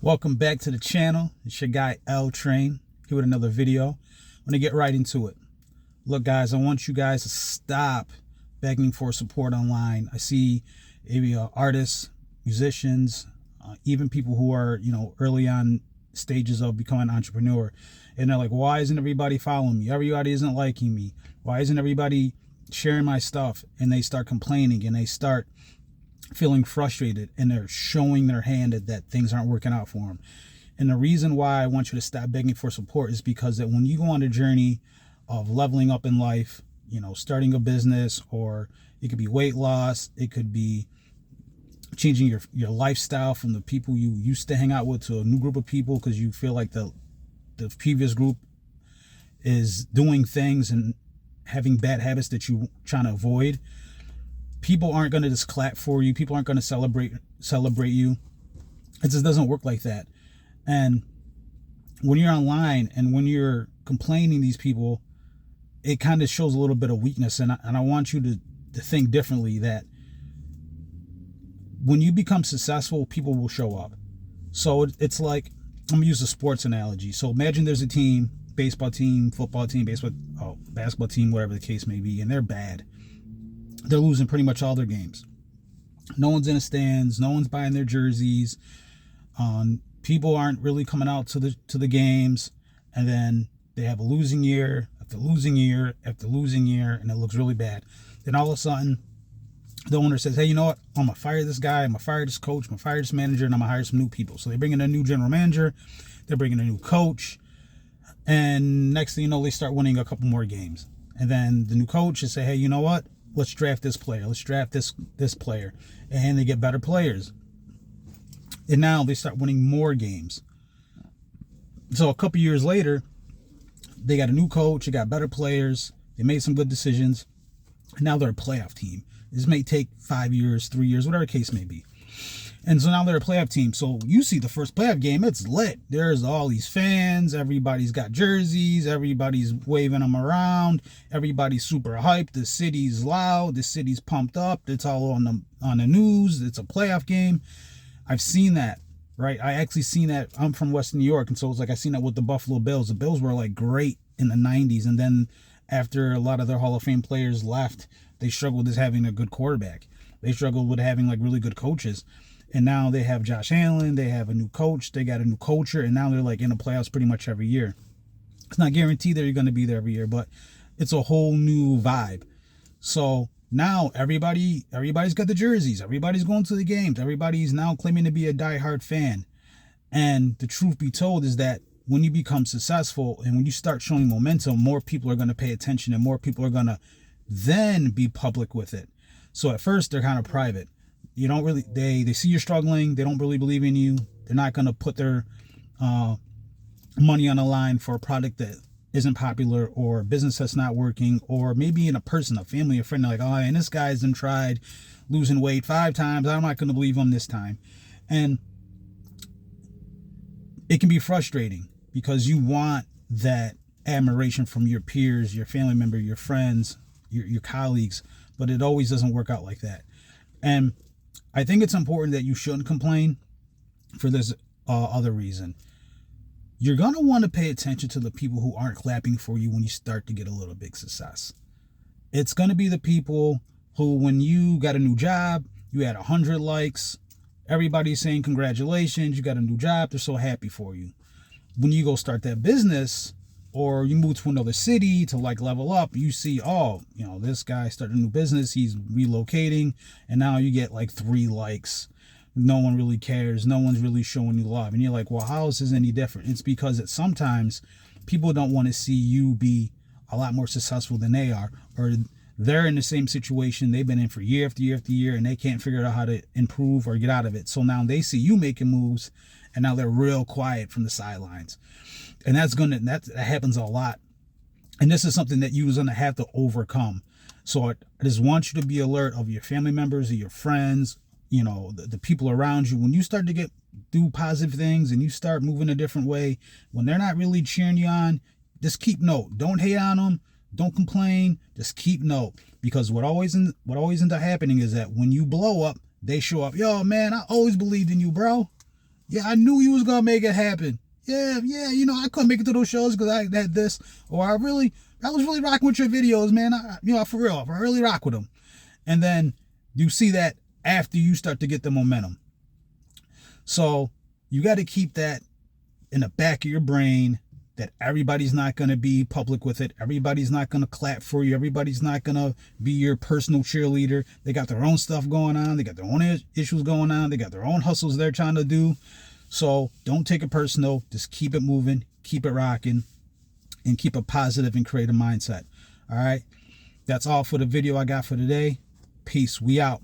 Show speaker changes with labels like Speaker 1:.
Speaker 1: Welcome back to the channel. It's your guy L Train here with another video. I'm gonna get right into it. Look, guys, I want you guys to stop begging for support online. I see artists, musicians, even people who are early on stages of becoming an entrepreneur, and they're like, "Why isn't everybody following me? Everybody isn't liking me. Why isn't everybody sharing my stuff?" And they start complaining and they start feeling frustrated, and they're showing their hand that things aren't working out for them. And the reason why I want you to stop begging for support is because that when you go on a journey of leveling up in life, starting a business, or it could be weight loss, it could be changing your lifestyle from the people you used to hang out with to a new group of people because you feel like the previous group is doing things and having bad habits that you're trying to avoid. People aren't going to just clap for you. People aren't going to celebrate you. It just doesn't work like that. And when you're online and when you're complaining these people, it kind of shows a little bit of weakness. And I want you to think differently, that when you become successful, people will show up. So it's like, I'm going to use a sports analogy. So imagine there's a team, baseball team, football team, basketball team, whatever the case may be, and they're bad. They're losing pretty much all their games. No one's in the stands. No one's buying their jerseys. People aren't really coming out to the games. And then they have a losing year after losing year after losing year, and it looks really bad. Then all of a sudden, the owner says, "Hey, you know what? I'm gonna fire this guy. I'm gonna fire this coach. I'm gonna fire this manager, and I'm gonna hire some new people." So they bring in a new general manager. They're bringing a new coach, and next thing you know, they start winning a couple more games. And then the new coach will say, "Hey, you know what? Let's draft this player. Let's draft this player." And they get better players. And now they start winning more games. So a couple years later, they got a new coach. They got better players. They made some good decisions. And now they're a playoff team. This may take 5 years, 3 years, whatever the case may be. And so now they're a playoff team. So you see the first playoff game, it's lit. There's all these fans. Everybody's got jerseys. Everybody's waving them around. Everybody's super hyped. The city's loud. The city's pumped up. It's all on the news. It's a playoff game. I've seen that, right? I actually seen that. I'm from Western New York, and so it's like I seen that with the Buffalo Bills. The Bills were like great in the 90s, and then after a lot of their Hall of Fame players left, they struggled with having a good quarterback. They struggled with having like really good coaches. And now they have Josh Allen, they have a new coach, they got a new culture, and now they're like in the playoffs pretty much every year. It's not guaranteed that you're going to be there every year, but it's a whole new vibe. So now everybody's got the jerseys, everybody's going to the games, everybody's now claiming to be a diehard fan. And the truth be told is that when you become successful and when you start showing momentum, more people are going to pay attention and more people are going to then be public with it. So at first they're kind of private. You don't really, they see you're struggling. They don't really believe in you. They're not going to put their money on the line for a product that isn't popular or a business that's not working, or maybe in a person, a family, a friend. They're like, "Oh, and this guy's done tried losing weight 5 times. I'm not going to believe him this time." And it can be frustrating because you want that admiration from your peers, your family member, your friends, your colleagues, but it always doesn't work out like that. And I think it's important that you shouldn't complain for this other reason. You're going to want to pay attention to the people who aren't clapping for you when you start to get a little big success. It's going to be the people who, when you got a new job, you had 100 likes, everybody's saying congratulations, you got a new job, they're so happy for you. When you go start that business, or you move to another city to like level up, you see, oh, this guy started a new business, he's relocating, and now you get like 3 likes. No one really cares. No one's really showing you love. And you're like, well, how is this any different? It's because that sometimes people don't want to see you be a lot more successful than they are, or they're in the same situation they've been in for year after year after year, and they can't figure out how to improve or get out of it. So now they see you making moves, and now they're real quiet from the sidelines. And that happens a lot. And this is something that you're going to have to overcome. So I just want you to be alert of your family members or your friends, the people around you. When you start to do positive things and you start moving a different way, when they're not really cheering you on, just keep note. Don't hate on them. Don't complain. Just keep note. Because what always ends up happening is that when you blow up, they show up. "Yo, man, I always believed in you, bro." Yeah, I knew you was gonna make it happen. Yeah, you know, I couldn't make it to those shows because I had this. Or I was really rocking with your videos, man. For real, I really rock with them. And then you see that after you start to get the momentum. So you got to keep that in the back of your brain, that everybody's not going to be public with it. Everybody's not going to clap for you. Everybody's not going to be your personal cheerleader. They got their own stuff going on. They got their own issues going on. They got their own hustles they're trying to do. So don't take it personal. Just keep it moving, keep it rocking, and keep a positive and creative mindset. All right. That's all for the video I got for today. Peace. We out.